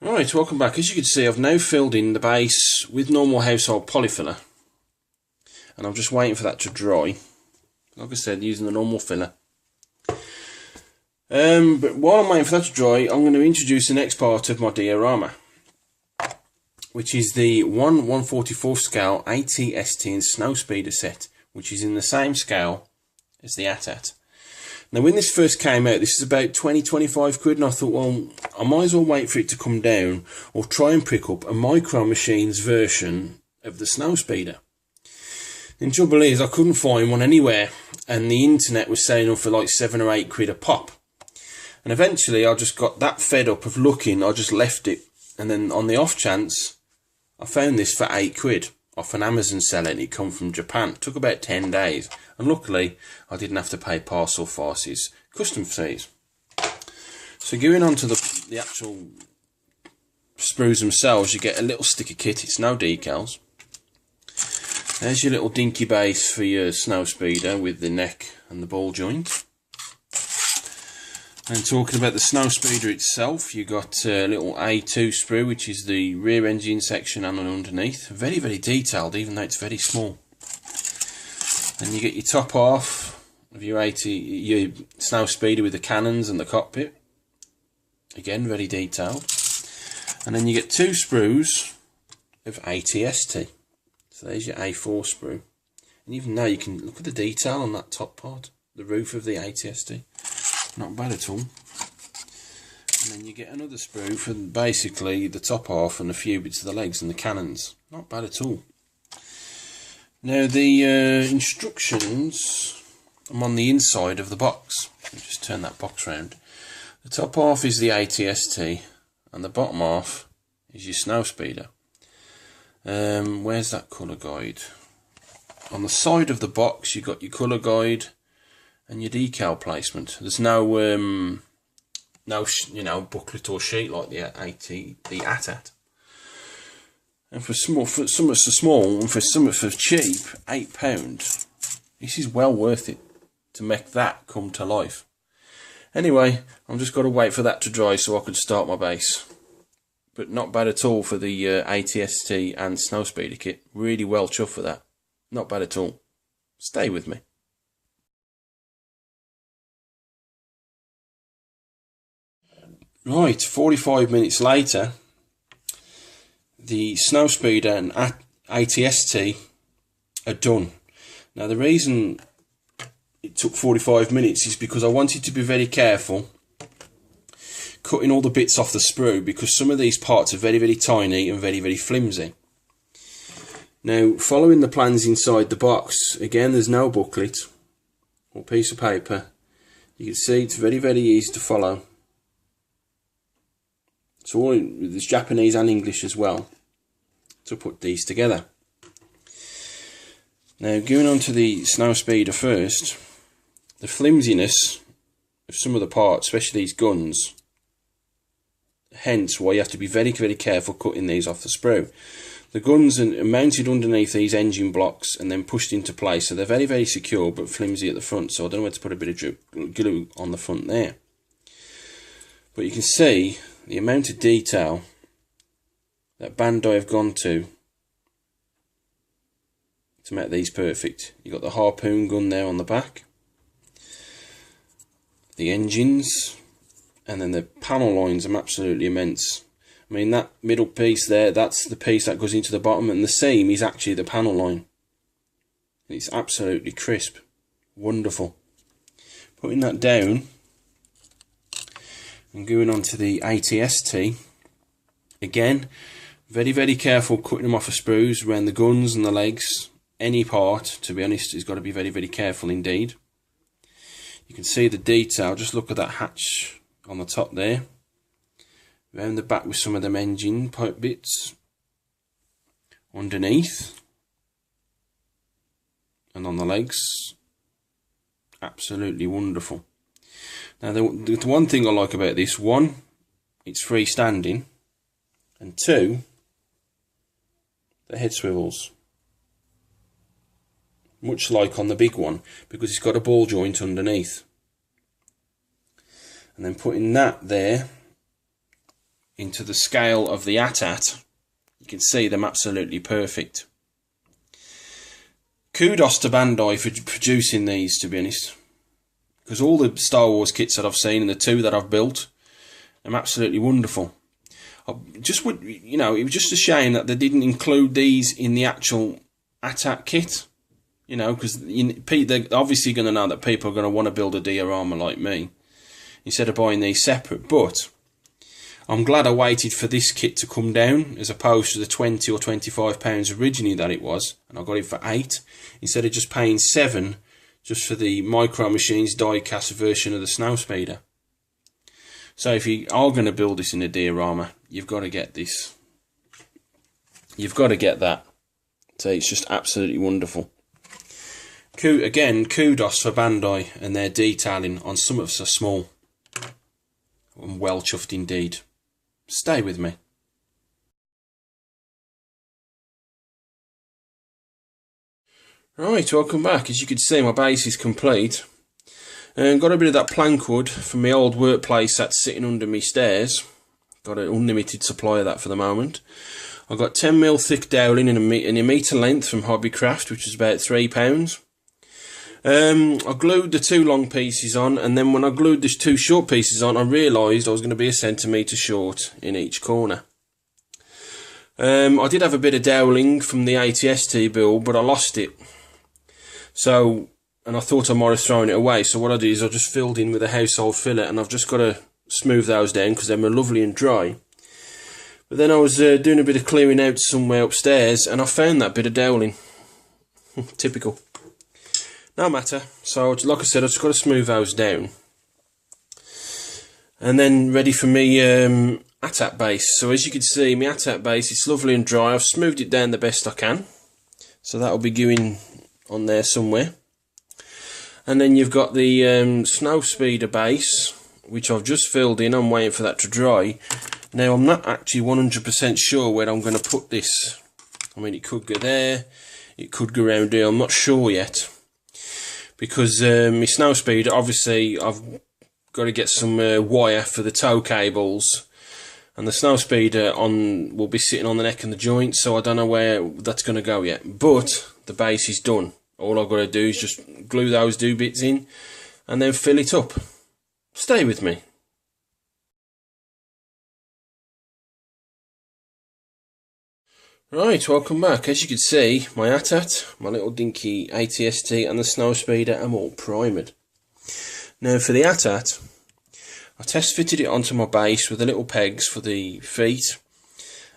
Right, welcome back. As you can see, I've now filled in the base with normal household polyfiller, and I'm just waiting for that to dry. Like I said, using the normal filler. But while I'm waiting for that to dry, I'm going to introduce the next part of my diorama, which is the 1/144 scale ATST and Snowspeeder set, which is in the same scale as the AT-AT. Now, when this first came out, this is about 20-25 quid, and I thought, well, I might as well wait for it to come down or try and pick up a Micro Machines version of the Snowspeeder. The trouble is, I couldn't find one anywhere, and the internet was selling them for like 7 or 8 quid a pop. And eventually, I just got that fed up of looking, I just left it. And then on the off chance, I found this for 8 quid off an Amazon seller, and it come from Japan. It took about 10 days. And luckily, I didn't have to pay parcel farces custom fees. So going on to the actual sprues themselves, you get a little sticker kit. It's no decals. There's your little dinky base for your Snowspeeder with the neck and the ball joint. And talking about the Snowspeeder itself, you got a little A2 sprue, which is the rear engine section and underneath. Very, very detailed, even though it's very small. And you get your top half of your Snowspeeder with the cannons and the cockpit. Again, very detailed. And then you get 2 sprues of ATST. So there's your A4 sprue. And even now you can look at the detail on that top part, the roof of the ATST. Not bad at all. And then you get another sprue for basically the top half and a few bits of the legs and the cannons. Not bad at all. Now the instructions, I'm on the inside of the box. I'll just turn that box round. The top half is the ATST and the bottom half is your Snowspeeder. Where's that colour guide? On the side of the box you got your colour guide and your decal placement. There's no booklet or sheet like the AT-AT. And for some so small and for some for cheap, £8. This is well worth it to make that come to life. Anyway, I'm just got to wait for that to dry so I could start my base. But not bad at all for the ATST and Snowspeeder kit. Really well chuffed for that. Not bad at all. Stay with me. Right, 45 minutes later, the Snowspeeder and ATST are done. Now the reason it took 45 minutes is because I wanted to be very careful cutting all the bits off the sprue, because some of these parts are very, very tiny and very, very flimsy. Now, following the plans inside the box, again there's no booklet or piece of paper. You can see it's very, very easy to follow. It's all in, there's Japanese and English as well to put these together. Now going on to the Snowspeeder first, the flimsiness of some of the parts, especially these guns, hence why you have to be very, very careful cutting these off the sprue. The guns are mounted underneath these engine blocks and then pushed into place, so they're very, very secure but flimsy at the front, so I don't know where to put a bit of glue on the front there. But you can see the amount of detail that Bandai have gone to make these perfect. You've got the harpoon gun there on the back, the engines, and then the panel lines are absolutely immense. I mean, that middle piece there, that's the piece that goes into the bottom, and the seam is actually the panel line. It's absolutely crisp. Wonderful. Putting that down and going on to the ATST, again, very, very careful cutting them off of sprues around the guns and the legs. Any part, to be honest, has got to be very, very careful indeed. You can see the detail, just look at that hatch on the top there. Around the back with some of them engine pipe bits. Underneath. And on the legs. Absolutely wonderful. Now the one thing I like about this, one, it's freestanding, and two, the head swivels. Much like on the big one, because it's got a ball joint underneath. And then putting that there into the scale of the AT-AT, you can see them absolutely perfect. Kudos to Bandai for producing these, to be honest, because all the Star Wars kits that I've seen and the two that I've built are absolutely wonderful. I just would, you know, it was just a shame that they didn't include these in the actual AT-AT kit, you know, because they're obviously going to know that people are going to want to build a diorama like me instead of buying these separate. But I'm glad I waited for this kit to come down as opposed to the £20 or £25 originally that it was, and I got it for £8 instead of just paying £7 just for the Micro Machines die-cast version of the Snowspeeder. So if you are going to build this in a diorama, you've got to get this. You've got to get that. So it's just absolutely wonderful. Again, kudos for Bandai and their detailing on some of so small. I'm well chuffed indeed. Stay with me. Right, welcome back. As you can see, my base is complete. And got a bit of that plank wood from my old workplace that's sitting under my stairs. Got an unlimited supply of that for the moment. I've got 10mm thick doweling in a metre length from Hobbycraft, which is about £3. I glued the two long pieces on, and then when I glued the two short pieces on, I realised I was going to be a centimetre short in each corner. I did have a bit of doweling from the ATST build, but I lost it. So, and I thought I might have thrown it away, so what I did is I just filled in with a household fillet, and I've just got to smooth those down because they're lovely and dry. But then I was doing a bit of clearing out somewhere upstairs, and I found that bit of doweling. Typical. No matter. So, like I said, I've just got to smooth those down. And then ready for me AT-AT base. So as you can see, my AT-AT base, it's lovely and dry. I've smoothed it down the best I can. So that'll be going on there somewhere. And then you've got the Snowspeeder base, which I've just filled in. I'm waiting for that to dry. Now, I'm not actually 100% sure where I'm going to put this. I mean, it could go there. It could go around here. I'm not sure yet. Because my Snowspeeder, obviously, I've got to get some wire for the tow cables. And the Snowspeeder will be sitting on the neck and the joint, so I don't know where that's going to go yet. But the base is done. All I've got to do is just glue those two bits in and then fill it up. Stay with me. Right, welcome back. As you can see, my AT-AT, my little dinky ATST and the Snowspeeder are all primed. Now for the AT-AT, I test fitted it onto my base with the little pegs for the feet,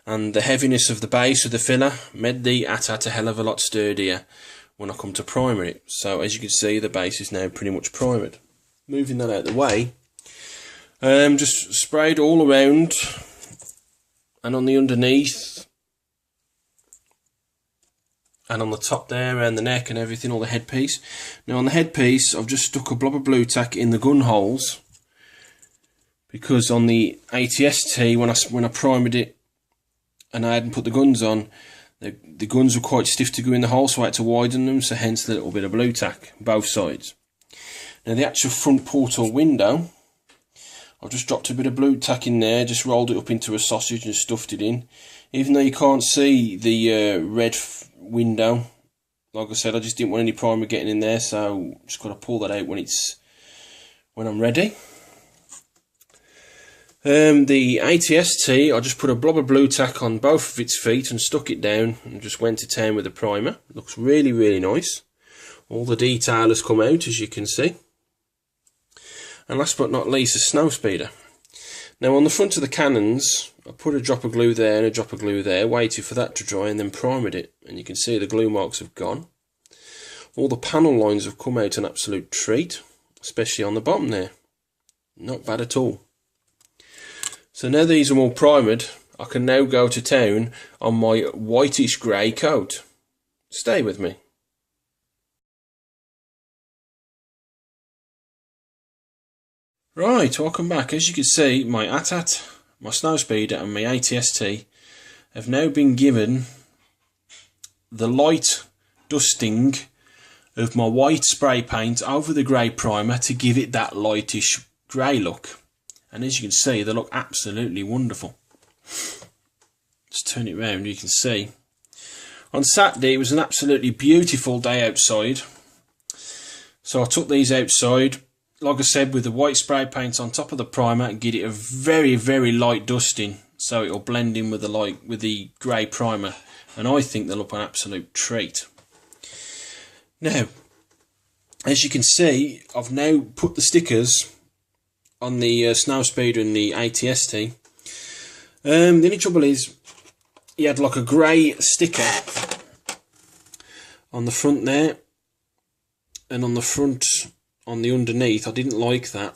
and the heaviness of the base of the filler made the AT-AT a hell of a lot sturdier when I come to primer it. So as you can see, the base is now pretty much primed. Moving that out of the way, just sprayed all around and on the underneath and on the top there and the neck and everything, all the headpiece. Now on the headpiece, I've just stuck a blob of blue tack in the gun holes, because on the ATST, when I primed it and I hadn't put the guns on, the guns were quite stiff to go in the hole, so I had to widen them, so hence the little bit of blue tack, both sides. Now the actual front portal window, I've just dropped a bit of blue tack in there, just rolled it up into a sausage and stuffed it in. Even though you can't see the red window, like I said, I just didn't want any primer getting in there, so just got to pull that out when I'm ready. The ATST, I just put a blob of blue tack on both of its feet and stuck it down and just went to town with the primer. It looks really, really nice. All the detail has come out, as you can see. And last but not least, a Snowspeeder. Now on the front of the cannons, I put a drop of glue there and a drop of glue there, waited for that to dry and then primed it. And you can see the glue marks have gone. All the panel lines have come out an absolute treat, especially on the bottom there. Not bad at all. So now these are all primed, I can now go to town on my whitish grey coat. Stay with me. Right, welcome back. As you can see, my AT-AT, my Snowspeeder and my ATST have now been given the light dusting of my white spray paint over the grey primer to give it that lightish grey look. And as you can see, they look absolutely wonderful. Just turn it round, you can see. On Saturday it was an absolutely beautiful day outside. So I took these outside, like I said, with the white spray paint on top of the primer and get it a very, very light dusting so it'll blend in with the grey primer, and I think they'll look an absolute treat. Now, as you can see, I've now put the stickers on the Snowspeeder and the ATST. The only trouble is, he had like a grey sticker on the front there, and on the front, on the underneath. I didn't like that,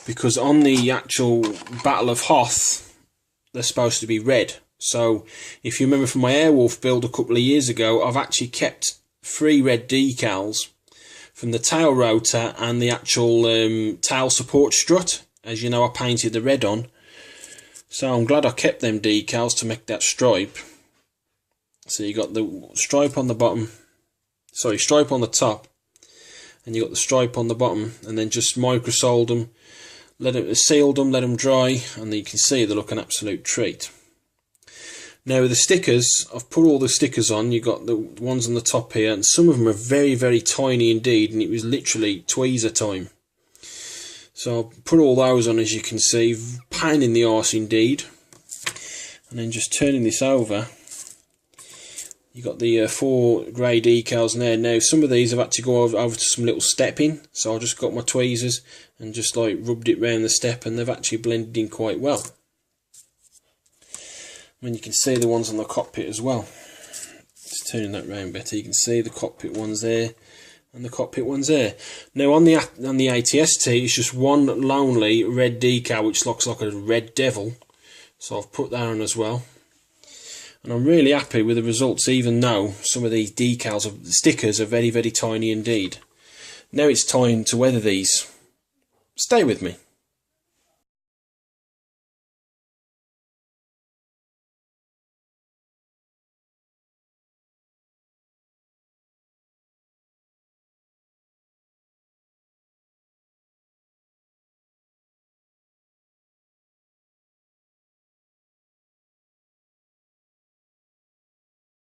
because on the actual Battle of Hoth, they're supposed to be red. So if you remember from my Airwolf build a couple of years ago, I've actually kept 3 red decals from the tail rotor and the actual tail support strut. As you know, I painted the red on, so I'm glad I kept them decals to make that stripe. So you got the stripe on the bottom, sorry, stripe on the top, and you got the stripe on the bottom, and then just microsoled them, sealed them, let them dry, and you can see they look an absolute treat. Now with the stickers, I've put all the stickers on. You got the ones on the top here, and some of them are very, very tiny indeed, and it was literally tweezer time. So I'll put all those on, as you can see, pain in the arse indeed. And then just turning this over, you got the 4 grey decals in there. Now some of these I've had to go over to some little stepping, so I just got my tweezers and just like rubbed it round the step, and they've actually blended in quite well. And you can see the ones on the cockpit as well. Just turning that round better, you can see the cockpit ones there and the cockpit ones there. Now on the ATST, it's just one lonely red decal which looks like a red devil, so I've put that on as well. And I'm really happy with the results, even though some of these decals, the stickers, are very, very tiny indeed. Now it's time to weather these. Stay with me.